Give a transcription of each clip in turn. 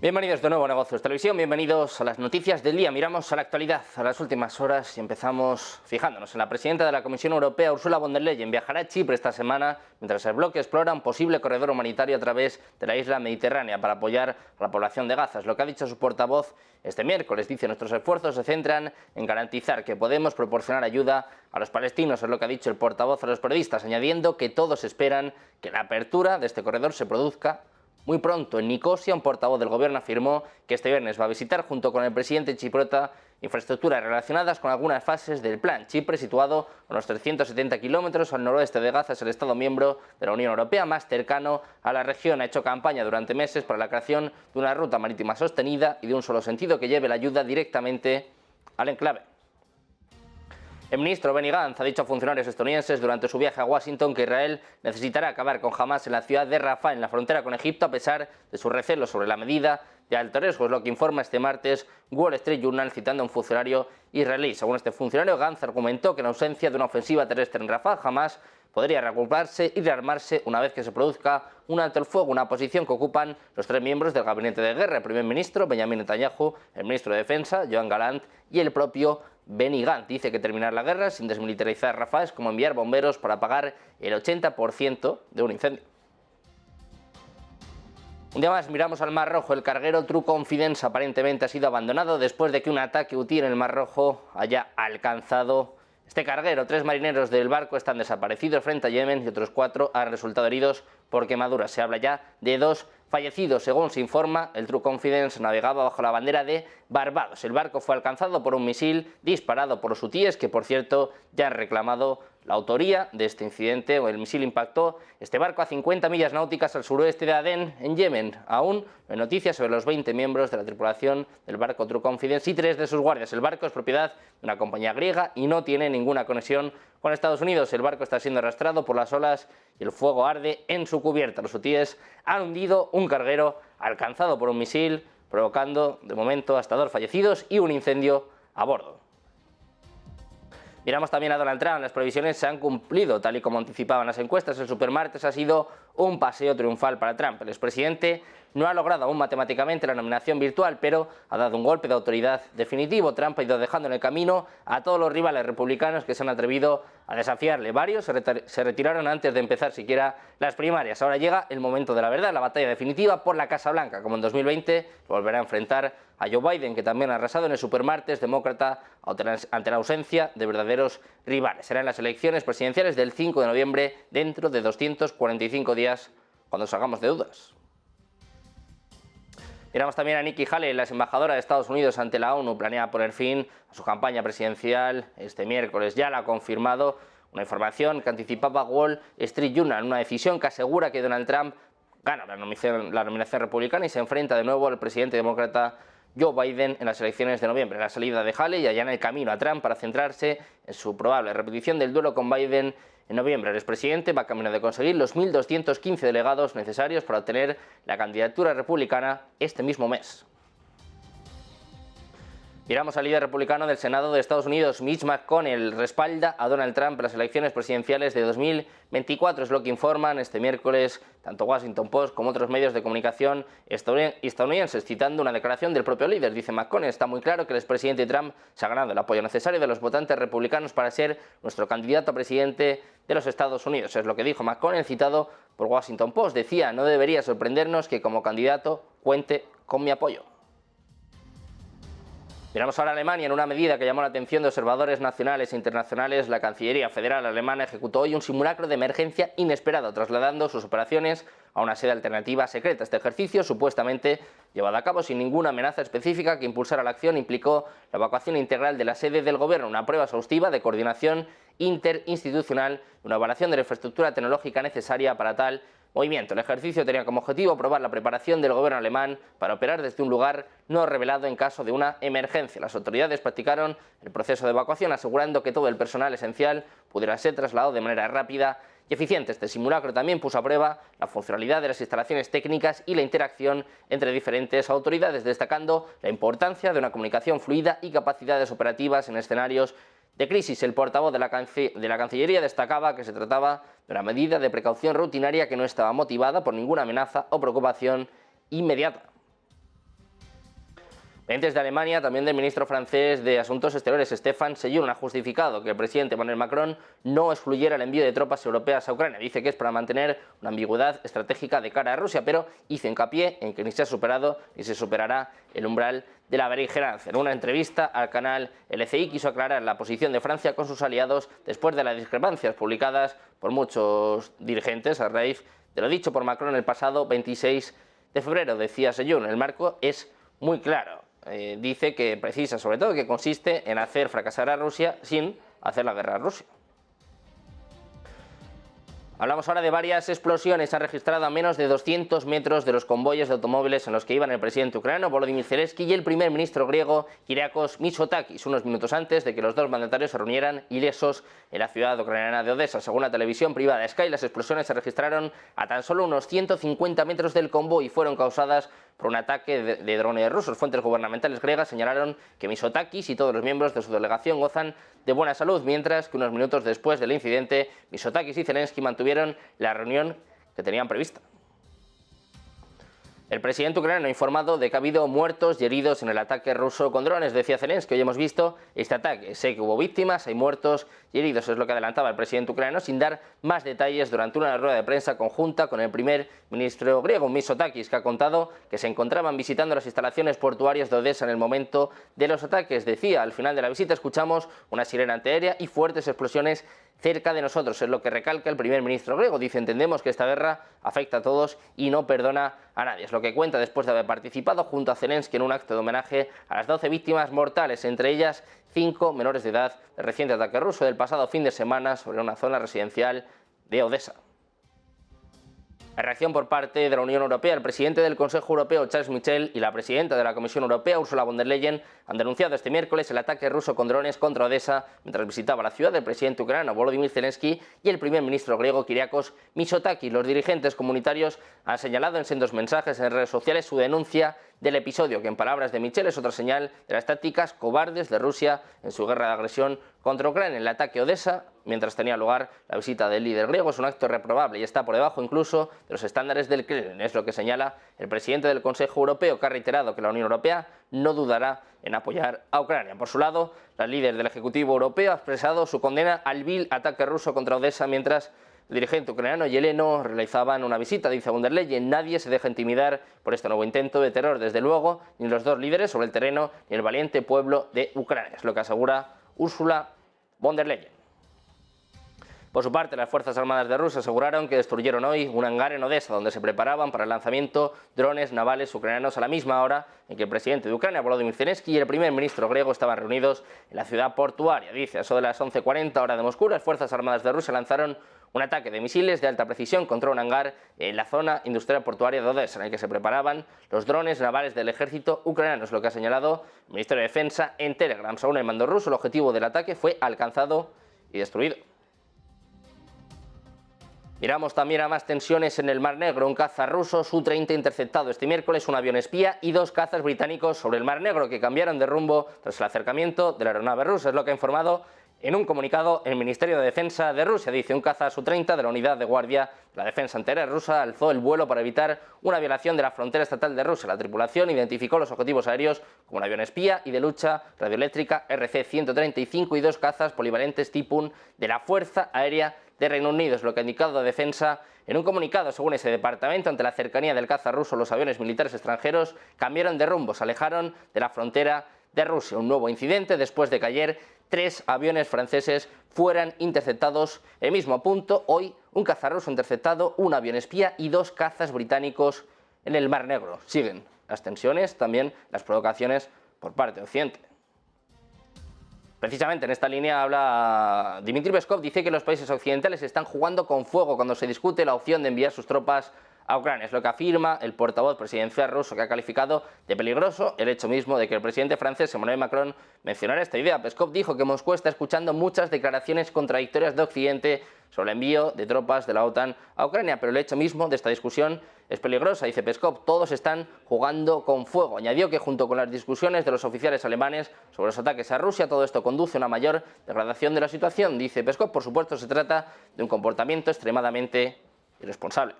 Bienvenidos de nuevo a Negocios Televisión, bienvenidos a las noticias del día. Miramos a la actualidad, a las últimas horas y empezamos fijándonos en la presidenta de la Comisión Europea, Ursula von der Leyen. Viajará a Chipre esta semana mientras el bloque explora un posible corredor humanitario a través de la isla mediterránea para apoyar a la población de Gaza. Es lo que ha dicho su portavoz este miércoles. Dice: nuestros esfuerzos se centran en garantizar que podemos proporcionar ayuda a los palestinos. Es lo que ha dicho el portavoz a los periodistas, añadiendo que todos esperan que la apertura de este corredor se produzca muy pronto. En Nicosia, un portavoz del gobierno afirmó que este viernes va a visitar, junto con el presidente chipriota, infraestructuras relacionadas con algunas fases del plan. Chipre, situado a unos 370 kilómetros al noroeste de Gaza, es el Estado miembro de la Unión Europea más cercano a la región. Ha hecho campaña durante meses para la creación de una ruta marítima sostenida y de un solo sentido que lleve la ayuda directamente al enclave. El ministro Benny Gantz ha dicho a funcionarios estadounidenses durante su viaje a Washington que Israel necesitará acabar con Hamas en la ciudad de Rafah, en la frontera con Egipto, a pesar de sus recelos sobre la medida de alto riesgo. Es lo que informa este martes Wall Street Journal, citando a un funcionario israelí. Según este funcionario, Gantz argumentó que en ausencia de una ofensiva terrestre en Rafah, Hamas podría reagruparse y rearmarse una vez que se produzca un alto el fuego, una posición que ocupan los tres miembros del gabinete de guerra: el primer ministro Benjamin Netanyahu, el ministro de Defensa Yoav Gallant y el propio Benny Gantz. Dice que terminar la guerra sin desmilitarizar Rafah es como enviar bomberos para apagar el 80% de un incendio. Un día más miramos al Mar Rojo. El carguero True Confidence aparentemente ha sido abandonado después de que un ataque hutí en el Mar Rojo haya alcanzado este carguero. 3 marineros del barco están desaparecidos frente a Yemen y otros 4 han resultado heridos por quemaduras. Se habla ya de 2 fallecidos. Según se informa, el True Confidence navegaba bajo la bandera de Barbados. El barco fue alcanzado por un misil disparado por los hutíes, que por cierto ya han reclamado la autoría de este incidente. El misil impactó este barco a 50 millas náuticas al suroeste de Adén, en Yemen. Aún no hay noticias sobre los 20 miembros de la tripulación del barco True Confidence y 3 de sus guardias. El barco es propiedad de una compañía griega y no tiene ninguna conexión con Estados Unidos. El barco está siendo arrastrado por las olas y el fuego arde en su cubierta. Los hutíes han hundido un carguero alcanzado por un misil, provocando de momento hasta 2 fallecidos y un incendio a bordo. Miramos también a Donald Trump. Las previsiones se han cumplido tal y como anticipaban las encuestas. El supermartes ha sido un paseo triunfal para Trump. El expresidente no ha logrado aún matemáticamente la nominación virtual, pero ha dado un golpe de autoridad definitivo. Trump ha ido dejando en el camino a todos los rivales republicanos que se han atrevido a desafiarle. Varios se retiraron antes de empezar siquiera las primarias. Ahora llega el momento de la verdad, la batalla definitiva por la Casa Blanca. Como en 2020, volverá a enfrentar a Joe Biden, que también ha arrasado en el supermartes demócrata ante la ausencia de verdaderos rivales. Serán las elecciones presidenciales del 5 de noviembre, dentro de 245 días, cuando salgamos de dudas. Miramos también a Nikki Haley, la embajadora de Estados Unidos ante la ONU. Planea poner fin a su campaña presidencial este miércoles. Ya la ha confirmado, una información que anticipaba Wall Street Journal, una decisión que asegura que Donald Trump gana la nominación republicana y se enfrenta de nuevo al presidente demócrata Joe Biden en las elecciones de noviembre. La salida de Haley allana el camino a Trump para centrarse en su probable repetición del duelo con Biden en noviembre. El expresidente va camino de conseguir los 1.215 delegados necesarios para obtener la candidatura republicana este mismo mes. Miramos al líder republicano del Senado de Estados Unidos, Mitch McConnell, respalda a Donald Trump en las elecciones presidenciales de 2024. Es lo que informan este miércoles tanto Washington Post como otros medios de comunicación estadounidenses, citando una declaración del propio líder. Dice McConnell: está muy claro que el expresidente Trump se ha ganado el apoyo necesario de los votantes republicanos para ser nuestro candidato a presidente de los Estados Unidos. Es lo que dijo McConnell, citado por Washington Post. Decía: no debería sorprendernos que como candidato cuente con mi apoyo. Miramos ahora a Alemania. En una medida que llamó la atención de observadores nacionales e internacionales, la Cancillería Federal alemana ejecutó hoy un simulacro de emergencia inesperado, trasladando sus operaciones a una sede alternativa secreta. Este ejercicio, supuestamente llevado a cabo sin ninguna amenaza específica que impulsara la acción, implicó la evacuación integral de la sede del gobierno, una prueba exhaustiva de coordinación interinstitucional y una evaluación de la infraestructura tecnológica necesaria para tal movimiento. El ejercicio tenía como objetivo probar la preparación del gobierno alemán para operar desde un lugar no revelado en caso de una emergencia. Las autoridades practicaron el proceso de evacuación, asegurando que todo el personal esencial pudiera ser trasladado de manera rápida y eficiente. Este simulacro también puso a prueba la funcionalidad de las instalaciones técnicas y la interacción entre diferentes autoridades, destacando la importancia de una comunicación fluida y capacidades operativas en escenarios de crisis. El portavoz de la Cancillería destacaba que se trataba de una medida de precaución rutinaria que no estaba motivada por ninguna amenaza o preocupación inmediata. Desde Alemania, también del ministro francés de Asuntos Exteriores, Stéphane Sejourne, ha justificado que el presidente Emmanuel Macron no excluyera el envío de tropas europeas a Ucrania. Dice que es para mantener una ambigüedad estratégica de cara a Rusia, pero hizo hincapié en que ni se ha superado ni se superará el umbral de la beligerancia. En una entrevista al canal LCI quiso aclarar la posición de Francia con sus aliados después de las discrepancias publicadas por muchos dirigentes a raíz de lo dicho por Macron el pasado 26 de febrero. Decía Sejourne, el marco es muy claro. Dice que precisa sobre todo que consiste en hacer fracasar a Rusia sin hacer la guerra a Rusia. Hablamos ahora de varias explosiones. Se han registrado a menos de 200 metros de los convoyes de automóviles en los que iban el presidente ucraniano Volodymyr Zelensky y el primer ministro griego Kyriakos Mitsotakis, unos minutos antes de que los dos mandatarios se reunieran ilesos en la ciudad ucraniana de Odesa. Según la televisión privada Sky, las explosiones se registraron a tan solo unos 150 metros del convoy y fueron causadas por un ataque de drones rusos. Fuentes gubernamentales griegas señalaron que Mitsotakis y todos los miembros de su delegación gozan de buena salud, mientras que unos minutos después del incidente, Mitsotakis y Zelensky mantuvieron la reunión que tenían prevista. El presidente ucraniano ha informado de que ha habido muertos y heridos en el ataque ruso con drones. Decía Zelensky, hoy hemos visto este ataque, sé que hubo víctimas, hay muertos y heridos, es lo que adelantaba el presidente ucraniano sin dar más detalles durante una rueda de prensa conjunta con el primer ministro griego, Mitsotakis, que ha contado que se encontraban visitando las instalaciones portuarias de Odesa en el momento de los ataques. Decía, al final de la visita escuchamos una sirena antiaérea y fuertes explosiones cerca de nosotros, es lo que recalca el primer ministro griego. Dice, entendemos que esta guerra afecta a todos y no perdona a nadie. Es lo que cuenta después de haber participado junto a Zelensky en un acto de homenaje a las 12 víctimas mortales, entre ellas 5 menores de edad del reciente ataque ruso del pasado fin de semana sobre una zona residencial de Odesa. La reacción por parte de la Unión Europea. El presidente del Consejo Europeo, Charles Michel, y la presidenta de la Comisión Europea, Ursula von der Leyen, han denunciado este miércoles el ataque ruso con drones contra Odesa mientras visitaba la ciudad del presidente ucraniano Volodymyr Zelensky y el primer ministro griego Kyriakos Mitsotakis. Los dirigentes comunitarios han señalado en sendos mensajes en redes sociales su denuncia del episodio, que en palabras de Michel es otra señal de las tácticas cobardes de Rusia en su guerra de agresión contra Ucrania. El ataque a Odesa, mientras tenía lugar la visita del líder griego, es un acto reprobable y está por debajo incluso de los estándares del Kremlin. Es lo que señala el presidente del Consejo Europeo, que ha reiterado que la Unión Europea no dudará en apoyar a Ucrania. Por su lado, la líder del Ejecutivo Europeo ha expresado su condena al vil ataque ruso contra Odesa, mientras el dirigente ucraniano y heleno realizaban una visita. Dice von der Leyen, nadie se deja intimidar por este nuevo intento de terror, desde luego, ni los dos líderes sobre el terreno, ni el valiente pueblo de Ucrania, es lo que asegura Ursula von der Leyen. Por su parte, las Fuerzas Armadas de Rusia aseguraron que destruyeron hoy un hangar en Odesa, donde se preparaban para el lanzamiento drones navales ucranianos a la misma hora en que el presidente de Ucrania, Volodymyr Zelensky, y el primer ministro griego estaban reunidos en la ciudad portuaria. Dice, a eso de las 11:40 hora de Moscú, las Fuerzas Armadas de Rusia lanzaron un ataque de misiles de alta precisión contra un hangar en la zona industrial portuaria de Odesa, en el que se preparaban los drones navales del ejército ucraniano, es lo que ha señalado el Ministerio de Defensa en Telegram. Según el mando ruso, el objetivo del ataque fue alcanzado y destruido. Miramos también a más tensiones en el Mar Negro. Un caza ruso Su-30 interceptado este miércoles, un avión espía y 2 cazas británicos sobre el Mar Negro que cambiaron de rumbo tras el acercamiento de la aeronave rusa. Es lo que ha informado en un comunicado el Ministerio de Defensa de Rusia. Dice, un caza Su-30 de la Unidad de Guardia de la Defensa Antiaérea rusa alzó el vuelo para evitar una violación de la frontera estatal de Rusia. La tripulación identificó los objetivos aéreos como un avión espía y de lucha radioeléctrica RC-135 y 2 cazas polivalentes Tipun de la Fuerza Aérea de Reino Unido, es lo que ha indicado Defensa en un comunicado. Según ese departamento, ante la cercanía del caza ruso, los aviones militares extranjeros cambiaron de rumbo, se alejaron de la frontera de Rusia. Un nuevo incidente después de que ayer 3 aviones franceses fueran interceptados en el mismo punto. Hoy un caza ruso interceptado, un avión espía y 2 cazas británicos en el Mar Negro. Siguen las tensiones, también las provocaciones por parte de Occidente. Precisamente en esta línea habla Dmitry Peskov, dice que los países occidentales están jugando con fuego cuando se discute la opción de enviar sus tropas a Ucrania. Es lo que afirma el portavoz presidencial ruso, que ha calificado de peligroso el hecho mismo de que el presidente francés Emmanuel Macron mencionara esta idea. Peskov dijo que Moscú está escuchando muchas declaraciones contradictorias de Occidente sobre el envío de tropas de la OTAN a Ucrania, pero el hecho mismo de esta discusión es peligrosa. Dice Peskov, todos están jugando con fuego. Añadió que junto con las discusiones de los oficiales alemanes sobre los ataques a Rusia, todo esto conduce a una mayor degradación de la situación. Dice Peskov, por supuesto se trata de un comportamiento extremadamente irresponsable.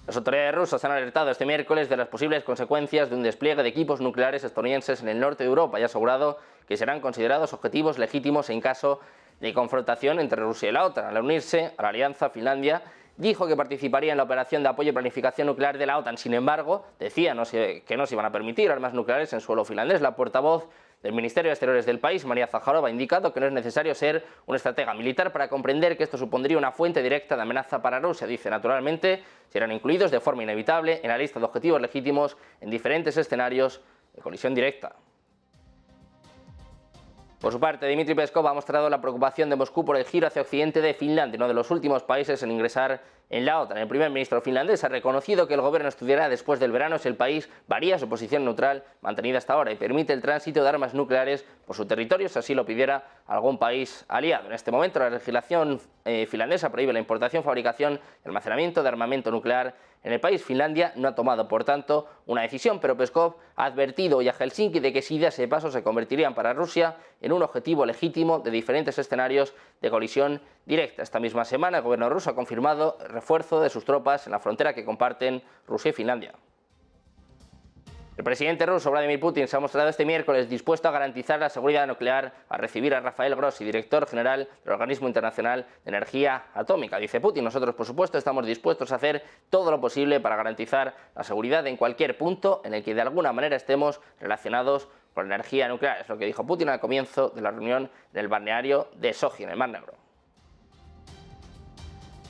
Las autoridades rusas han alertado este miércoles de las posibles consecuencias de un despliegue de equipos nucleares estadounidenses en el norte de Europa y ha asegurado que serán considerados objetivos legítimos en caso de confrontación entre Rusia y la OTAN. Al unirse a la alianza, Finlandia dijo que participaría en la operación de apoyo y planificación nuclear de la OTAN. Sin embargo, decía que no se iban a permitir armas nucleares en suelo finlandés. La portavoz del Ministerio de Exteriores del país, María Zaharova, ha indicado que no es necesario ser un estratega militar para comprender que esto supondría una fuente directa de amenaza para Rusia. Dice, naturalmente, serán incluidos de forma inevitable en la lista de objetivos legítimos en diferentes escenarios de colisión directa. Por su parte, Dmitry Peskov ha mostrado la preocupación de Moscú por el giro hacia occidente de Finlandia, uno de los últimos países en ingresar en la OTAN. El primer ministro finlandés ha reconocido que el gobierno estudiará después del verano si el país varía su posición neutral mantenida hasta ahora y permite el tránsito de armas nucleares por su territorio si así lo pidiera algún país aliado. En este momento, la legislación finlandesa prohíbe la importación, fabricación y almacenamiento de armamento nuclear en el país. Finlandia no ha tomado, por tanto, una decisión, pero Peskov ha advertido hoy a Helsinki de que si da ese paso se convertirían para Rusia en un objetivo legítimo de diferentes escenarios de colisión directa. Esta misma semana el gobierno ruso ha confirmado el refuerzo de sus tropas en la frontera que comparten Rusia y Finlandia. El presidente ruso Vladimir Putin se ha mostrado este miércoles dispuesto a garantizar la seguridad nuclear al recibir a Rafael Grossi, director general del Organismo Internacional de Energía Atómica. Dice Putin, nosotros por supuesto estamos dispuestos a hacer todo lo posible para garantizar la seguridad en cualquier punto en el que de alguna manera estemos relacionados con la energía nuclear. Es lo que dijo Putin al comienzo de la reunión en el balneario de Sochi, en el Mar Negro.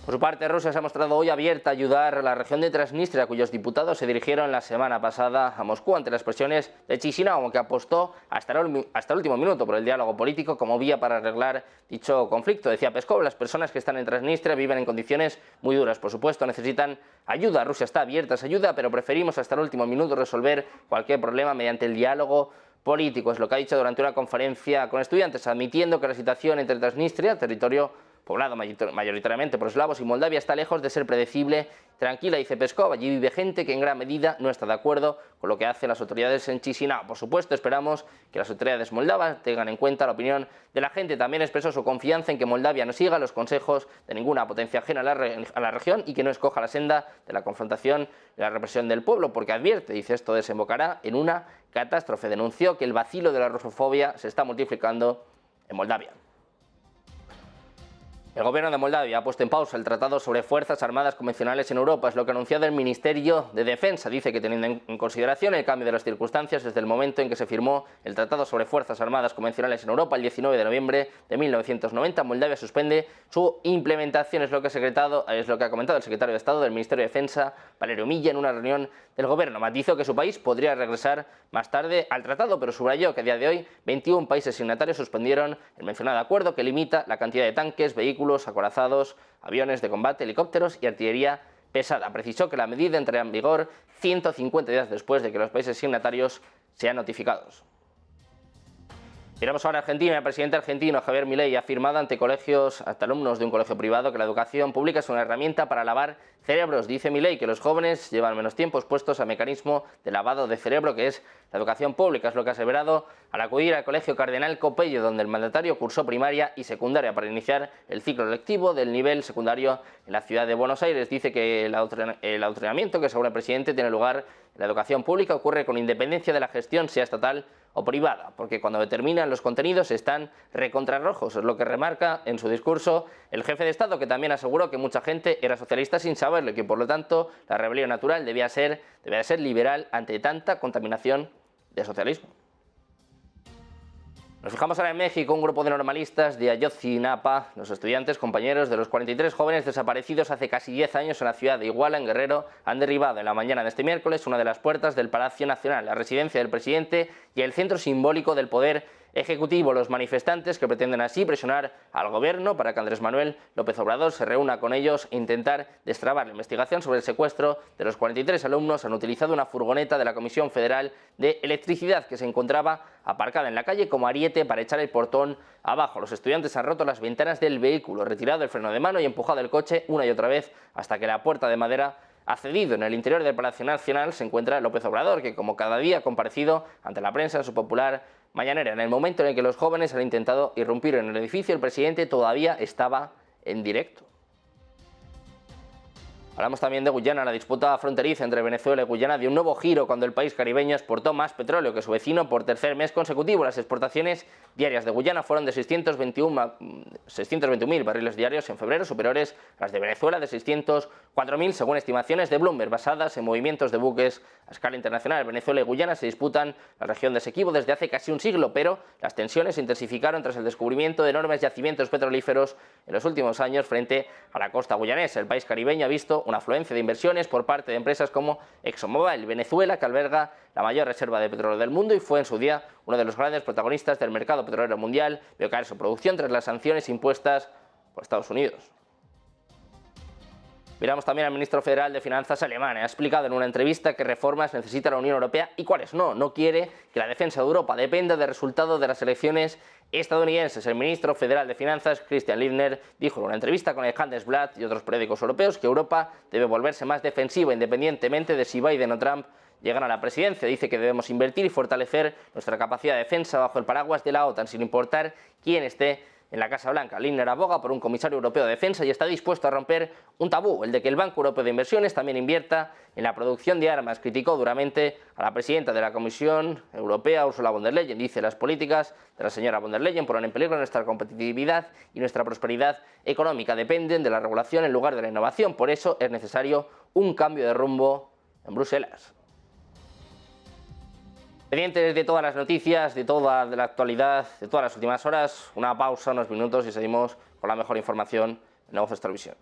Por su parte, Rusia se ha mostrado hoy abierta a ayudar a la región de Transnistria, cuyos diputados se dirigieron la semana pasada a Moscú ante las presiones de Chisinau, que apostó hasta el último minuto por el diálogo político como vía para arreglar dicho conflicto. Decía Peskov, las personas que están en Transnistria viven en condiciones muy duras. Por supuesto, necesitan ayuda. Rusia está abierta a esa ayuda, pero preferimos hasta el último minuto resolver cualquier problema mediante el diálogo político. Es lo que ha dicho durante una conferencia con estudiantes, admitiendo que la situación entre Transnistria, territorio poblado mayoritariamente por eslavos, y Moldavia está lejos de ser predecible, tranquila, dice Peskov. Allí vive gente que en gran medida no está de acuerdo con lo que hacen las autoridades en Chisinau. Por supuesto, esperamos que las autoridades moldavas tengan en cuenta la opinión de la gente. También expresó su confianza en que Moldavia no siga los consejos de ninguna potencia ajena a la región y que no escoja la senda de la confrontación y la represión del pueblo, porque advierte, dice, esto desembocará en una catástrofe. Denunció que el vacilo de la rusofobia se está multiplicando en Moldavia. El gobierno de Moldavia ha puesto en pausa el tratado sobre fuerzas armadas convencionales en Europa, es lo que ha anunciado el Ministerio de Defensa. Dice que teniendo en consideración el cambio de las circunstancias desde el momento en que se firmó el tratado sobre fuerzas armadas convencionales en Europa el 19 de noviembre de 1990, Moldavia suspende su implementación, es lo que ha comentado el secretario de Estado del Ministerio de Defensa, Valerio Milla, en una reunión del gobierno. Matizó que su país podría regresar más tarde al tratado, pero subrayó que a día de hoy 21 países signatarios suspendieron el mencionado acuerdo que limita la cantidad de tanques, vehículos, acorazados, aviones de combate, helicópteros y artillería pesada. Precisó que la medida entrará en vigor 150 días después de que los países signatarios sean notificados. Miramos ahora a Argentina. El presidente argentino Javier Milei ha afirmado ante alumnos de un colegio privado que la educación pública es una herramienta para lavar cerebros. Dice Milei que los jóvenes llevan menos tiempo expuestos al mecanismo de lavado de cerebro que es la educación pública. Es lo que ha aseverado al acudir al colegio Cardenal Copello, donde el mandatario cursó primaria y secundaria para iniciar el ciclo lectivo del nivel secundario en la ciudad de Buenos Aires. Dice que el adoctrinamiento que, según el presidente, tiene lugar en la educación pública ocurre con independencia de la gestión, sea estatal o privada, porque cuando determinan los contenidos están recontrarrojos. Es lo que remarca en su discurso el jefe de Estado, que también aseguró que mucha gente era socialista sin saberlo y que por lo tanto la rebelión natural debía ser liberal ante tanta contaminación de socialismo. Nos fijamos ahora en México. Un grupo de normalistas de Ayotzinapa, los estudiantes compañeros de los 43 jóvenes desaparecidos hace casi 10 años en la ciudad de Iguala, en Guerrero, han derribado en la mañana de este miércoles una de las puertas del Palacio Nacional, la residencia del presidente y el centro simbólico del poder ejecutivo. Los manifestantes, que pretenden así presionar al gobierno para que Andrés Manuel López Obrador se reúna con ellos e intentar destrabar la investigación sobre el secuestro de los 43 alumnos, han utilizado una furgoneta de la Comisión Federal de Electricidad que se encontraba aparcada en la calle como ariete para echar el portón abajo. Los estudiantes han roto las ventanas del vehículo, retirado el freno de mano y empujado el coche una y otra vez hasta que la puerta de madera ha cedido. En el interior del Palacio Nacional se encuentra López Obrador, que como cada día ha comparecido ante la prensa en su popular mañanera. En el momento en el que los jóvenes han intentado irrumpir en el edificio, el presidente todavía estaba en directo. Hablamos también de Guyana. La disputa fronteriza entre Venezuela y Guyana dio un nuevo giro cuando el país caribeño exportó más petróleo que su vecino por tercer mes consecutivo. Las exportaciones diarias de Guyana fueron de 621.000 barriles diarios en febrero, superiores a las de Venezuela de 604.000, según estimaciones de Bloomberg, basadas en movimientos de buques a escala internacional. Venezuela y Guyana se disputan la región de Esequibo desde hace casi un siglo, pero las tensiones se intensificaron tras el descubrimiento de enormes yacimientos petrolíferos en los últimos años frente a la costa guyanesa. El país caribeño ha visto una afluencia de inversiones por parte de empresas como ExxonMobil. Venezuela, que alberga la mayor reserva de petróleo del mundo y fue en su día uno de los grandes protagonistas del mercado petrolero mundial, vio caer su producción tras las sanciones impuestas por Estados Unidos. Miramos también al ministro federal de Finanzas alemán. Ha explicado en una entrevista qué reformas necesita la Unión Europea y cuáles no. No quiere que la defensa de Europa dependa del resultado de las elecciones estadounidenses. El ministro federal de Finanzas, Christian Lindner, dijo en una entrevista con el Handelsblatt y otros periódicos europeos que Europa debe volverse más defensiva independientemente de si Biden o Trump llegan a la presidencia. Dice que debemos invertir y fortalecer nuestra capacidad de defensa bajo el paraguas de la OTAN, sin importar quién esté en la Casa Blanca. Lindner aboga por un comisario europeo de defensa y está dispuesto a romper un tabú, el de que el Banco Europeo de Inversiones también invierta en la producción de armas. Criticó duramente a la presidenta de la Comisión Europea, Ursula von der Leyen. Dice: las políticas de la señora von der Leyen ponen en peligro nuestra competitividad y nuestra prosperidad económica. Dependen de la regulación en lugar de la innovación. Por eso es necesario un cambio de rumbo en Bruselas. Pendientes de todas las noticias, de toda la actualidad, de todas las últimas horas, una pausa, unos minutos y seguimos con la mejor información en Negocios Televisión.